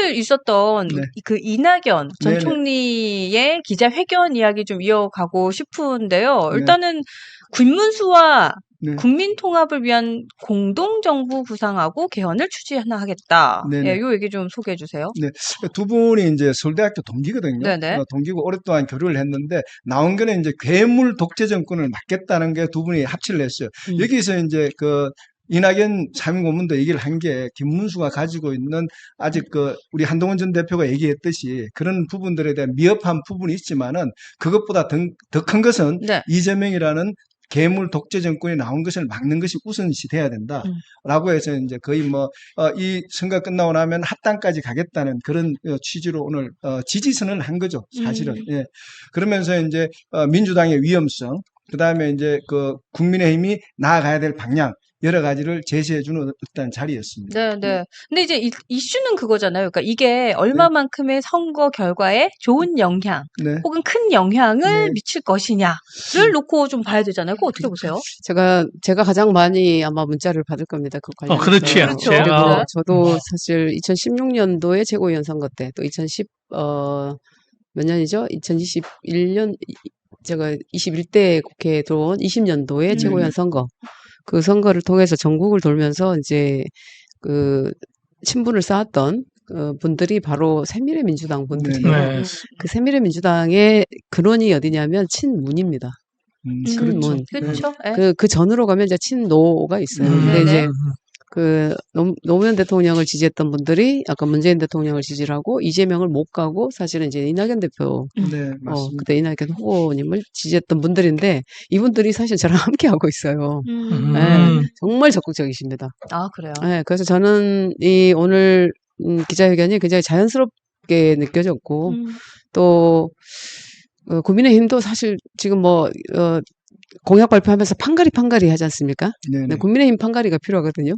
오늘 있었던 네. 그 이낙연 전 네네. 총리의 기자회견 이야기 좀 이어가고 싶은데요. 네. 일단은 김문수와 네. 국민통합을 위한 공동정부 구상하고 개헌을 추진하겠다. 네네. 예, 요 얘기 좀 소개해 주세요. 네. 두 분이 이제 서울대학교 동기거든요. 네네. 동기고 오랫동안 교류를 했는데 나온 거는 이제 괴물 독재 정권을 막겠다는 게 두 분이 합치를 했어요. 여기서 이제 그 이낙연 상임고문도 얘기를 한 게 김문수가 가지고 있는 아직 우리 한동훈 전 대표가 얘기했듯이 그런 부분들에 대한 미흡한 부분이 있지만은 그것보다 더 큰 것은 네. 이재명이라는 괴물 독재 정권이 나온 것을 막는 것이 우선시 돼야 된다라고 해서 이제 거의 이 선거 끝나고 나면 합당까지 가겠다는 그런 취지로 오늘 지지선을 한 거죠, 사실은. 예. 그러면서 이제 민주당의 위험성, 그다음에 이제 국민의힘이 나아가야 될 방향 여러 가지를 제시해주는 어떤 자리였습니다. 네. 근데 이제 이슈는 그거잖아요. 그러니까 이게 얼마만큼의 선거 결과에 좋은 영향 네. 혹은 큰 영향을 네. 미칠 것이냐를 놓고 좀 봐야 되잖아요. 그거 어떻게 보세요? 제가 가장 많이 아마 문자를 받을 겁니다. 그 관련해서. 그렇지요. 그렇죠. 제가 네. 저도 사실 2016년도에 최고위원 선거 때 또 몇 년이죠? 2021년 제가 21대 국회에 들어온 20년도에 최고위원 선거 그 선거를 통해서 전국을 돌면서 이제 그 친분을 쌓았던 분들이 바로 새미래민주당 분들이에요. 네. 그 새미래민주당의 근원이 어디냐면 친문입니다. 친문. 그렇죠. 그 전으로 가면 이제 친노가 있어요. 근데 네네. 이제 노무현 대통령을 지지했던 분들이 아까 문재인 대통령을 지지를 하고 이재명을 못 가고 사실은 이제 이낙연 대표, 네, 맞습니다. 그때 이낙연 후보님을 지지했던 분들인데 이분들이 사실 저랑 함께 하고 있어요. 네, 정말 적극적이십니다. 아, 그래요. 네, 그래서 저는 오늘 기자회견이 굉장히 자연스럽게 느껴졌고 또 국민의힘도 사실 지금 공약 발표하면서 판가리 하지 않습니까? 네네. 네, 국민의힘 판가리가 필요하거든요.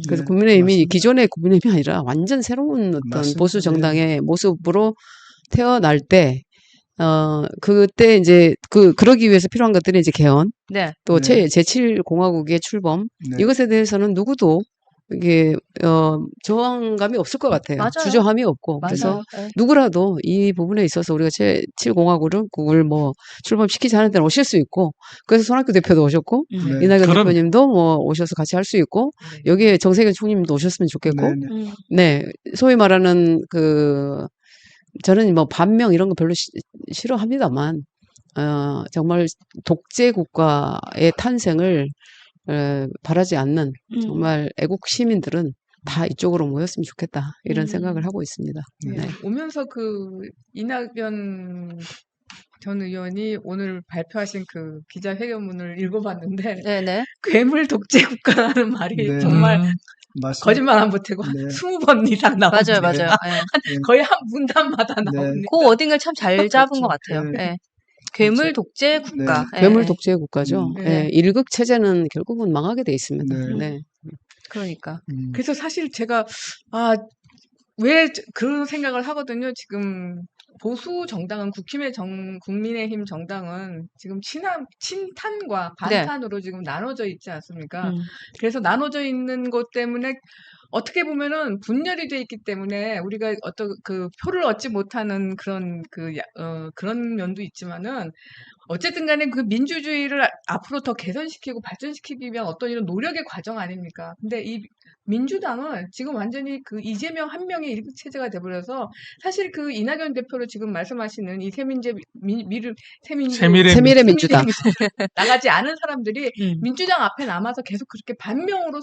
그래서 네, 국민의힘이 맞습니다. 기존의 국민의힘이 아니라 완전 새로운 어떤 맞습니다. 보수 정당의 모습으로 태어날 때, 그때 이제 그러기 위해서 필요한 것들이 이제 개헌, 네. 또 네. 제7공화국의 출범, 네. 이것에 대해서는 누구도 이게 저항감이 없을 것 같아요. 맞아요. 주저함이 없고. 그래서 맞아요. 네. 누구라도 이 부분에 있어서 우리가 제7공화국을 출범시키자는 데는 오실 수 있고, 그래서 손학규 대표도 오셨고, 네. 이낙연 그럼- 대표님도 오셔서 같이 할 수 있고, 여기에 정세균 총리님도 오셨으면 좋겠고, 네, 네. 네, 소위 말하는 저는 반명 이런 거 별로 싫어합니다만, 정말 독재 국가의 탄생을 바라지 않는 정말 애국 시민들은 다 이쪽으로 모였으면 좋겠다 이런 생각을 하고 있습니다. 네. 네. 오면서 이낙연 전 의원이 오늘 발표하신 그 기자회견문을 읽어봤는데 네네. 괴물 독재 국가라는 말이 네. 정말 맞습니다. 거짓말 안 보태고 네. 20번 이상 나오는데 맞아요. 예. 거의 한 문단마다 네. 나오니까 그 워딩을 참 잘 잡은 것 같아요. 네. 예. 괴물 독재 국가. 예, 괴물 예. 독재 국가죠. 네. 예, 일극 체제는 결국은 망하게 돼 있습니다. 네. 네. 그러니까. 그래서 사실 제가 왜 그런 생각을 하거든요. 지금 보수 정당은 국민의힘 정당은 지금 친탄과 반탄으로 지금 나눠져 있지 않습니까? 그래서 나눠져 있는 것 때문에 어떻게 보면은 분열이 돼 있기 때문에 우리가 어떤 표를 얻지 못하는 그런 면도 있지만은 어쨌든 간에 그 민주주의를 앞으로 더 개선시키고 발전시키기 위한 어떤 이런 노력의 과정 아닙니까? 근데 이 민주당은 지금 완전히 이재명 한 명의 일극 체제가 돼버려서 사실 이낙연 대표로 지금 말씀하시는 이 세밀의 민주당 나가지 않은 사람들이 민주당 앞에 남아서 계속 그렇게 반명으로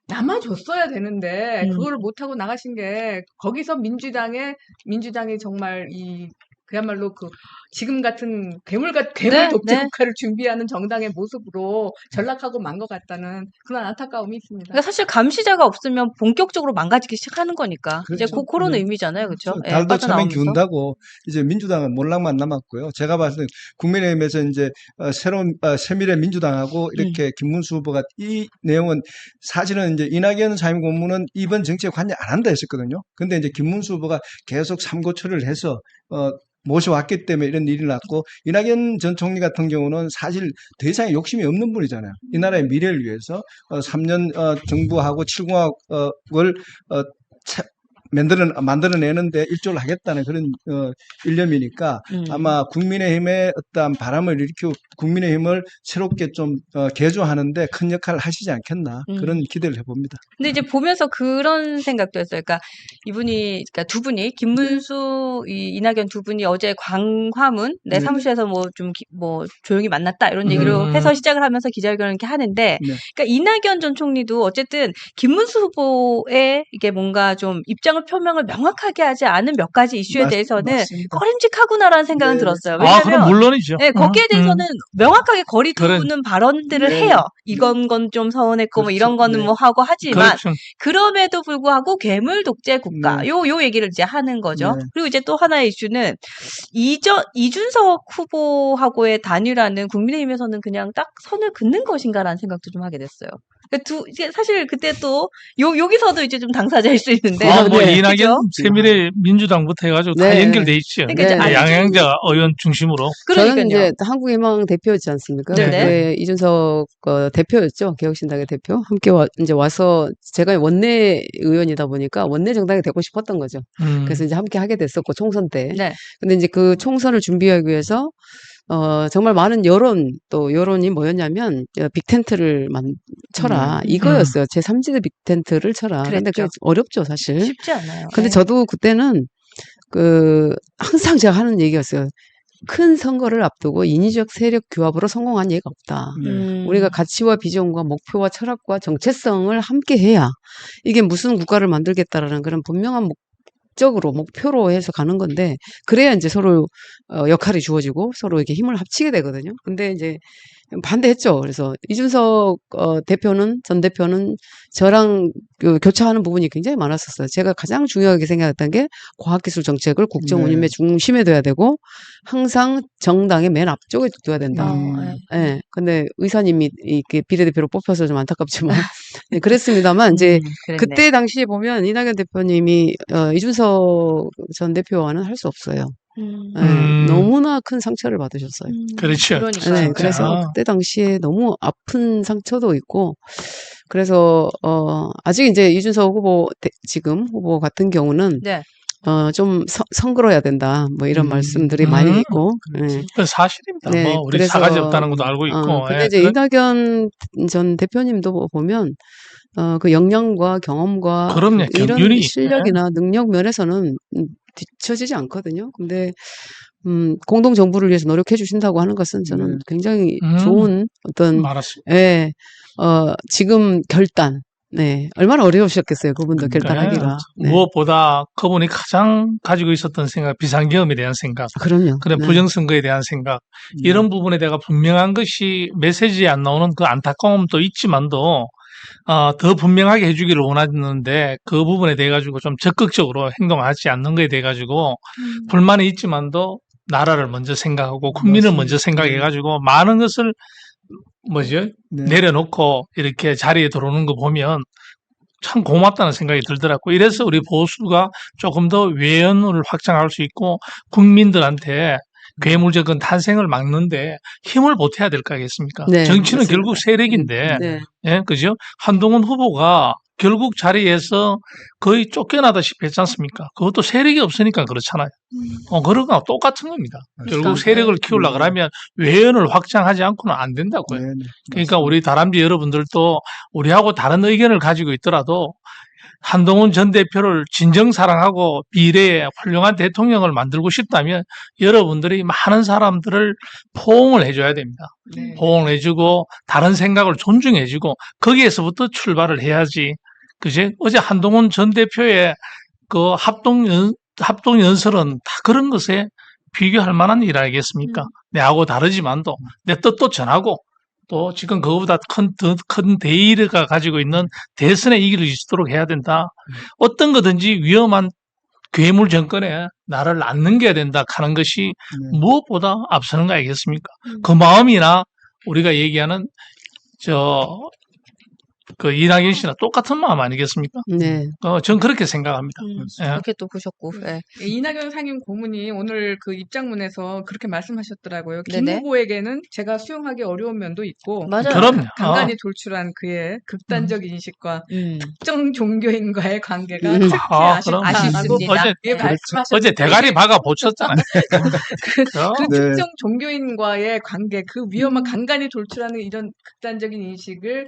남아줬어야 되는데 그거를 못하고 나가신 게 거기서 민주당이 정말 그야말로 지금 같은 괴물 독재 국가를 준비하는 정당의 모습으로 전락하고 만 것 같다는 그런 안타까움이 있습니다. 그러니까 사실 감시자가 없으면 본격적으로 망가지기 시작하는 거니까. 그렇죠. 이제 그런 네. 의미잖아요. 그렇죠? 예, 달도 차면 빠져나오면서. 기운다고 이제 민주당은 몰락만 남았고요. 제가 봤을 때 국민의힘에서 이제 새로운 새미래 민주당하고 이렇게 김문수 후보가 이 내용은 사실은 이제 이낙연 상임고문은 이번 정치에 관여 안 한다 했었거든요. 근데 이제 김문수 후보가 계속 삼고초를 해서 모셔왔기 때문에 이런 일이 났고, 이낙연 전 총리 같은 경우는 사실 더 이상의 욕심이 없는 분이잖아요. 이 나라의 미래를 위해서 3년 정부하고 7공화국을 만들어내는데 일조를 하겠다는 그런 일념이니까 아마 국민의힘의 어떤 바람을 일으키고 국민의힘을 새롭게 좀 개조하는데 큰 역할을 하시지 않겠나 그런 기대를 해봅니다. 근데 이제 보면서 그런 생각도 했어요. 그러니까 그러니까 두 분이 김문수, 이낙연 두 분이 어제 광화문 내 네. 사무실에서 뭐 조용히 만났다 이런 얘기로 해서 시작을 하면서 기자회견을 이렇게 하는데, 네. 그러니까 이낙연 전 총리도 어쨌든 김문수 후보의 이게 뭔가 좀 입장을 표명을 명확하게 하지 않은 몇 가지 이슈에 대해서는 맞습니다. 꺼림직하구나라는 생각은 네. 들었어요. 그럼 왜냐하면 물론이죠. 네, 거기에 대해서는 명확하게 거리 그래. 두는 발언들을 네. 해요. 이건 건 좀 서운했고 뭐 그렇죠. 이런 거는 네. 뭐 하고 하지만 그렇죠. 그럼에도 불구하고 괴물 독재 국가 네. 요 얘기를 이제 하는 거죠. 네. 그리고 이제 또 하나의 이슈는 이준석 후보하고의 단일화는 국민의힘에서는 그냥 딱 선을 긋는 것인가라는 생각도 좀 하게 됐어요. 이게 사실 그때 또 여기서도 이제 좀 당사자일 수 있는데 뭐 네. 이낙연, 그죠? 세미래 민주당부터 해가지고 다 네. 연결돼 있죠. 그러니까 이제 네. 양양자 의원 중심으로. 저는 그러니까요. 이제 한국희망 대표였지 않습니까? 네네. 그때 이준석 대표였죠. 개혁신당의 대표. 함께 이제 와서 제가 원내 의원이다 보니까 원내 정당이 되고 싶었던 거죠. 그래서 이제 함께 하게 됐었고 총선 때. 네. 근데 이제 그 총선을 준비하기 위해서 정말 많은 여론이 뭐였냐면 빅텐트를 쳐라 이거였어요. 제 3지대 빅텐트를 쳐라. 근데 그게 그랬죠. 어렵죠 사실. 쉽지 않아요. 근데 네. 저도 그때는 항상 제가 하는 얘기였어요. 큰 선거를 앞두고 인위적 세력 규합으로 성공한 예가 없다. 우리가 가치와 비전과 목표와 철학과 정체성을 함께 해야 이게 무슨 국가를 만들겠다라는 그런 분명한 목표로 해서 가는 건데, 그래야 이제 서로 역할이 주어지고 서로 이렇게 힘을 합치게 되거든요. 근데 이제 반대했죠. 그래서 이준석 전 대표는 저랑 교차하는 부분이 굉장히 많았었어요. 제가 가장 중요하게 생각했던 게 과학기술 정책을 국정 운임의 중심에 둬야 되고 항상 정당의 맨 앞쪽에 둬야 된다. 네. 근데 의사님이 이렇게 비례대표로 뽑혀서 좀 안타깝지만 네, 그랬습니다만 이제 그랬네. 그때 당시에 보면 이낙연 대표님이 이준석 전 대표와는 할 수 없어요. 네, 너무나 큰 상처를 받으셨어요. 그렇죠. 그러니까. 네, 그래서 그때 당시에 너무 아픈 상처도 있고, 그래서 아직 이제 이준석 후보 지금 후보 같은 경우는 네. 좀 성글어야 된다, 뭐 이런 말씀들이 많이 있고, 네. 그 사실입니다. 네, 뭐 우리 그래서, 사가지 없다는 것도 알고 있고. 근데 예. 이제 이낙연 전 대표님도 보면 그 역량과 경험과 그럼요. 이런 경륜이. 실력이나 능력 면에서는 뒤처지지 않거든요. 근데 공동 정부를 위해서 노력해 주신다고 하는 것은 저는 굉장히 좋은 어떤 말았습니다. 예, 지금 결단. 네. 얼마나 어려우셨겠어요. 그분도 결단하기가. 네. 무엇보다 그분이 가장 가지고 있었던 생각, 비상경험에 대한 생각, 그럼요. 그런 네. 부정선거에 대한 생각, 이런 부분에 대가 분명한 것이 메시지에 안 나오는 그 안타까움도 있지만도 더 분명하게 해주기를 원하는데 그 부분에 대해 가지고 좀 적극적으로 행동하지 않는 것에 대해 가지고 불만이 있지만도 나라를 먼저 생각하고 국민을 먼저 생각해 가지고 많은 것을 내려놓고 이렇게 자리에 들어오는 거 보면 참 고맙다는 생각이 들더라고요. 이래서 우리 보수가 조금 더 외연을 확장할 수 있고 국민들한테 괴물적인 탄생을 막는데 힘을 보태야 될 거 아니겠습니까? 네, 정치는 맞습니다. 결국 세력인데, 네. 예, 그죠? 한동훈 후보가 결국 자리에서 거의 쫓겨나다시피 했지 않습니까? 그것도 세력이 없으니까 그렇잖아요. 그런 거랑 똑같은 겁니다. 결국 세력을 키우려고 하면 외연을 확장하지 않고는 안 된다고요. 그러니까 우리 다람쥐 여러분들도 우리하고 다른 의견을 가지고 있더라도 한동훈 전 대표를 진정 사랑하고 미래의 훌륭한 대통령을 만들고 싶다면 여러분들이 많은 사람들을 포옹을 해줘야 됩니다. 네. 포옹을 해주고 다른 생각을 존중해주고 거기에서부터 출발을 해야지. 그지? 어제 한동훈 전 대표의 그 합동연설은 다 그런 것에 비교할 만한 일 아니겠습니까? 내하고 다르지만도 내 뜻도 전하고 또 지금 그거보다 더 큰 대의가 가지고 있는 대선에 이길 수 있도록 해야 된다. 어떤 거든지 위험한 괴물 정권에 나를 남겨야 된다 하는 것이 무엇보다 앞서는 거 아니겠습니까? 그 마음이나 우리가 얘기하는 그 이낙연 씨나 똑같은 마음 아니겠습니까? 네. 전 그렇게 생각합니다. 예. 그렇게 또 보셨고. 예. 이낙연 상임 고문이 오늘 그 입장문에서 그렇게 말씀하셨더라고요. 김 네네. 후보에게는 제가 수용하기 어려운 면도 있고 맞아요. 그럼요. 간간히 돌출한 그의 극단적 인식과 특정 종교인과의 관계가 음. 특히 그럼. 아쉽다고 어제, 예, 말씀하셨는데 어제 대가리 박아 보셨잖아요. 그 네. 특정 종교인과의 관계, 그 위험한 간간히 돌출하는 이런 극단적인 인식을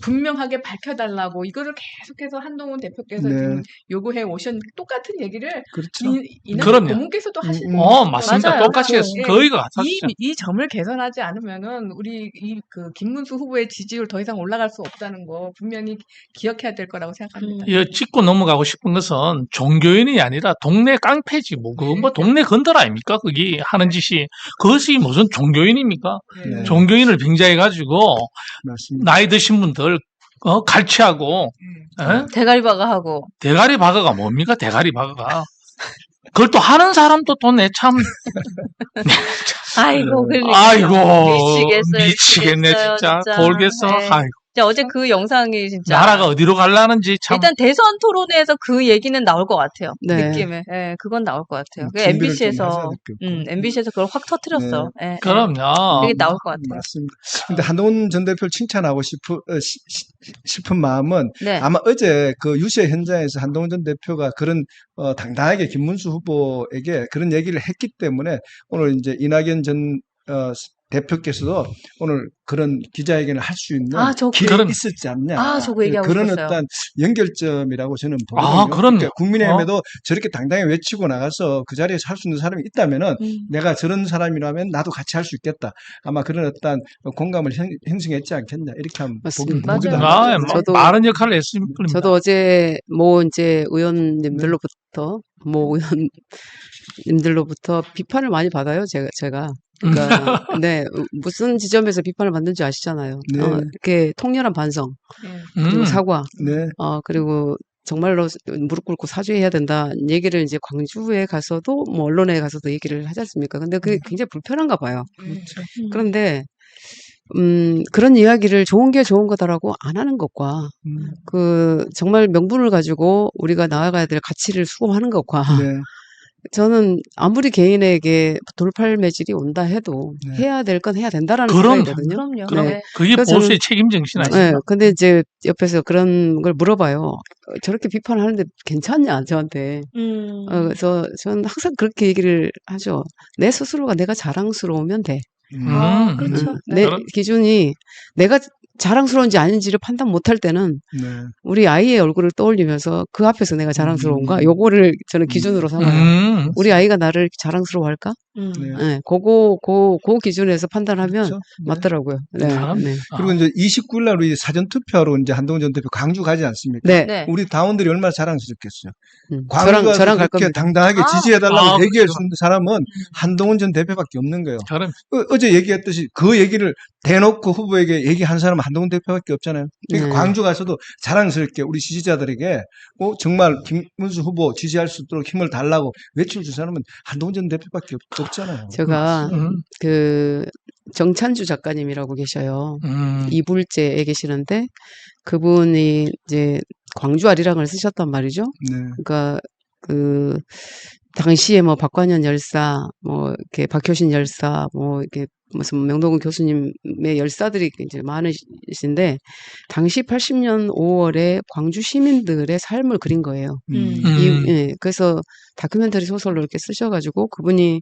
분명하게 밝혀달라고 이거를 계속해서 한동훈 대표께서 네. 지금 요구해 오셨는데 똑같은 얘기를 그렇죠. 이낙연 그럼요. 고문께서도 하시는 맞습니다. 맞아요. 똑같이 예. 거의가 같았죠. 이 점을 개선하지 않으면은 우리 그 김문수 후보의 지지율 더 이상 올라갈 수 없다는 거 분명히 기억해야 될 거라고 생각합니다. 이 짚고 넘어가고 싶은 것은 종교인이 아니라 동네 깡패지 뭐 그거 뭐 동네 건달 아닙니까? 그게 하는 짓이 그것이 무슨 종교인입니까? 네. 종교인을 빙자해 가지고 맞습니다. 나이 드신 분들 갈취하고 예? 대가리 박아하고. 대가리 박아가 뭡니까? 대가리 박아가 그걸 또 하는 사람도 또 내 참 아이고, 그러니까. 아이고 미치겠어요. 미치겠네 진짜 돌겠어. 네. 아이고 진짜 어제 그 영상이 진짜. 나라가 어디로 가려는지 참 일단 대선 토론회에서 그 얘기는 나올 것 같아요. 네. 느낌에. 예, 그건 나올 것 같아요. 그 준비를 좀 MBC에서, 하셔야 될것 같고. MBC에서 그걸 확 터트렸어. 예, 예. 그럼요. 그게 나올 것 같아요. 맞습니다. 근데 한동훈 전 대표를 칭찬하고 싶은 마음은 네. 아마 어제 그 유세 현장에서 한동훈 전 대표가 그런 당당하게 김문수 후보에게 그런 얘기를 했기 때문에 오늘 이제 이낙연 전 대표께서도 오늘 그런 기자회견을 할 수 있는 아, 저 길이 그런- 있었지 않냐. 저거 얘기하고 그런 싶었어요. 어떤 연결점이라고 저는 보거든요. 그럼요. 그러니까 국민의힘에도 저렇게 당당히 외치고 나가서 그 자리에서 할 수 있는 사람이 있다면은 내가 저런 사람이라면 나도 같이 할 수 있겠다. 아마 그런 어떤 공감을 형성했지 않겠냐. 이렇게 한번 맞습니다. 보기도 맞아요. 합니다. 저도- 많은 역할을 했을 겁니다. 저도 어제 이제 의원님들로부터 의원님들로부터 비판을 많이 받아요. 제가. 그러니까 네, 무슨 지점에서 비판을 받는지 아시잖아요. 네. 이렇게 통렬한 반성, 그리고 사과, 네. 그리고 정말로 무릎 꿇고 사죄해야 된다 얘기를 이제 광주에 가서도 뭐 언론에 가서도 얘기를 하지 않습니까? 근데 그게 굉장히 불편한가 봐요. 그런데 그런 이야기를 좋은 게 좋은 거다라고 안 하는 것과 그 정말 명분을 가지고 우리가 나아가야 될 가치를 수긍하는 것과 네. 저는 아무리 개인에게 돌팔 매질이 온다 해도 네. 해야 될 건 해야 된다라는 그럼. 생각이거든요. 그럼요. 그럼 네. 그게 그래서 보수의 책임 정신 아닙니까? 네, 근데 이제 옆에서 그런 걸 물어봐요. 저렇게 비판을 하는데 괜찮냐, 저한테. 그래서 저는 항상 그렇게 얘기를 하죠. 내 스스로가 내가 자랑스러우면 돼. 그렇죠. 내 그럼- 기준이 내가 자랑스러운지 아닌지를 판단 못할 때는 네. 우리 아이의 얼굴을 떠올리면서 그 앞에서 내가 자랑스러운가? 요거를 저는 기준으로 삼아요. 우리 아이가 나를 자랑스러워할까? 음. 네. 네, 그 기준에서 판단하면 그렇죠. 네. 맞더라고요. 네, 참. 네. 그리고 이제 29일 날 우리 사전 투표하러 이제 한동훈 전 대표 광주 가지 않습니까? 네. 네. 우리 당원들이 얼마나 자랑스럽겠어요. 저랑 광주 갈 가서 그렇게 겁니다. 당당하게 아, 지지해달라고 얘기할 그렇죠. 수 있는 사람은 한동훈 전 대표밖에 없는 거예요. 그럼 어제 얘기했듯이 그 얘기를 대놓고 후보에게 얘기한 사람은 한동훈 대표밖에 없잖아요. 그러니까 네. 광주 가서도 자랑스럽게 우리 지지자들에게 정말 김문수 후보 지지할 수 있도록 힘을 달라고 외쳐줄 사람은 한동훈 전 대표밖에 없잖아요. 제가 음. 그 정찬주 작가님이라고 계셔요. 이불제에 계시는데 그분이 이제 광주 아리랑을 쓰셨단 말이죠. 네. 그러니까 그 당시에 뭐 박관현 열사, 뭐 이렇게 박효신 열사, 뭐 이렇게 무슨 명동훈 교수님의 열사들이 이제 많으신데 당시 80년 5월에 광주 시민들의 삶을 그린 거예요. 예, 그래서 다큐멘터리 소설로 이렇게 쓰셔가지고 그분이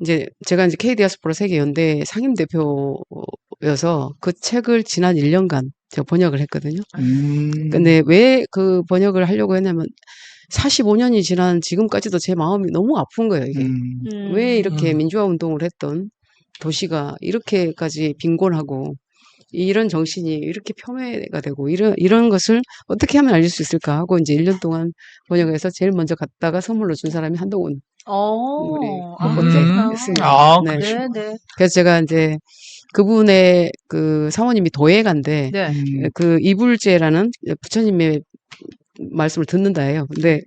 이제 제가 이제 K디아스포라 세계연대 상임 대표여서 그 책을 지난 1년간 제가 번역을 했거든요. 근데 왜 그 번역을 하려고 했냐면 45년이 지난 지금까지도 제 마음이 너무 아픈 거예요, 이게. 왜 이렇게 민주화 운동을 했던 도시가 이렇게까지 빈곤하고 이런 정신이 이렇게 폐허가 되고 이런 것을 어떻게 하면 알릴 수 있을까 하고 이제 1년 동안 번역해서 제일 먼저 갔다가 선물로 준 사람이 한동훈. 우리 그렇구나. 네. 네, 네. 그래서 제가 이제 그분의 그 사모님이 도예가인데 네. 그 이불제라는 부처님의 말씀을 듣는다예요. 근데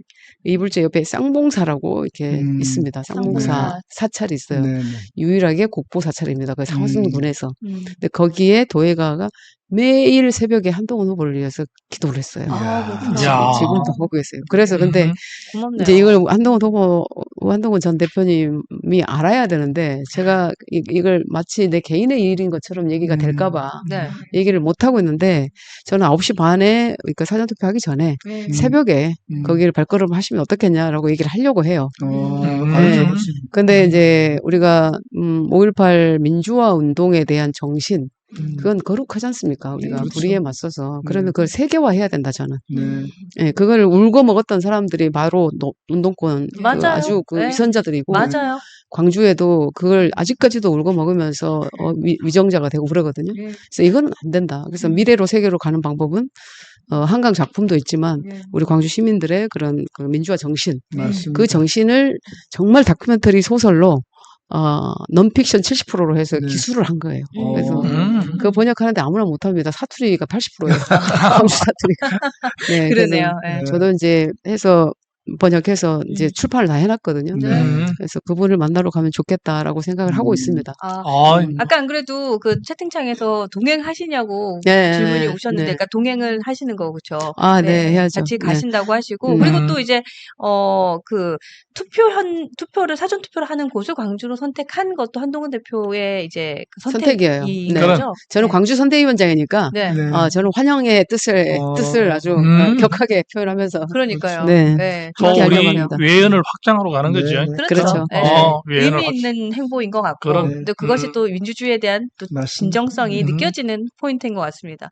이불제 옆에 쌍봉사라고 이렇게 있습니다. 쌍봉사 쌍봉사. 사찰이 있어요. 네, 네. 유일하게 국보 사찰입니다. 그 사선군에서. 음. 근데 거기에 도예가가 매일 새벽에 한동훈 후보를 위해서 기도를 했어요. 아, 그렇구나. 야. 지금도 하고 계세요. 그래서 근데 고맙네요. 이제 이걸 한동훈 전 대표님이 알아야 되는데 제가 이걸 마치 내 개인의 일인 것처럼 얘기가 될까봐 네. 얘기를 못 하고 있는데 저는 9시 반에 그러니까 사전투표 하기 전에 네. 새벽에 음. 거기를 발걸음 하시면 어떻겠냐라고 얘기를 하려고 해요. 아주 네. 멋지네. 근데 이제 우리가 5.18 민주화 운동에 대한 정신 그건 거룩하지 않습니까? 우리가 그렇죠. 불의에 맞서서 그러면 네. 그걸 세계화해야 된다 저는. 네. 예, 그걸 울고 먹었던 사람들이 바로 운동권 그 맞아요. 아주 그 네. 위선자들이고 맞아요. 광주에도 그걸 아직까지도 울고 먹으면서 위정자가 되고 그러거든요. 네. 그래서 이거는 안 된다. 그래서 미래로 세계로 가는 방법은 한강 작품도 있지만 네. 우리 광주 시민들의 그런 그 민주화 정신, 맞습니다. 그 정신을 정말 다큐멘터리 소설로 넌픽션 70%로 해서 네. 기술을 한 거예요. 그래서 그거 번역하는데 아무나 못합니다. 사투리가 80%예요. 광주 사투리가. 네, 그러네요. 그래서 예. 저도 이제 해서 번역해서 이제 출판을 다 해놨거든요. 네. 그래서 그분을 만나러 가면 좋겠다라고 생각을 하고 있습니다. 아, 아, 아까 안 그래도 그 채팅창에서 동행하시냐고 네, 질문이 오셨는데, 네. 그러니까 동행을 하시는 거 그렇죠? 아, 네, 해야죠. 같이 네. 가신다고 하시고, 음. 그리고 또 이제 그 투표를 사전 투표를 하는 곳을 광주로 선택한 것도 한동훈 대표의 이제 그 선택이에요. 선택인 네. 거죠? 저는 네. 광주 선대위원장이니까 네. 네. 저는 환영의 뜻을 아주 격하게 표현하면서 그러니까요. 네. 네. 또 그렇게 그렇게 하려고 우리 합니다. 외연을 확장하러 가는 네, 거죠. 네. 그렇죠. 그렇죠. 네. 외연을 의미 있는 행보인 것 같고, 그럼. 근데 그것이 또 민주주의에 대한 또 맞습니다. 진정성이 음. 느껴지는 포인트인 것 같습니다.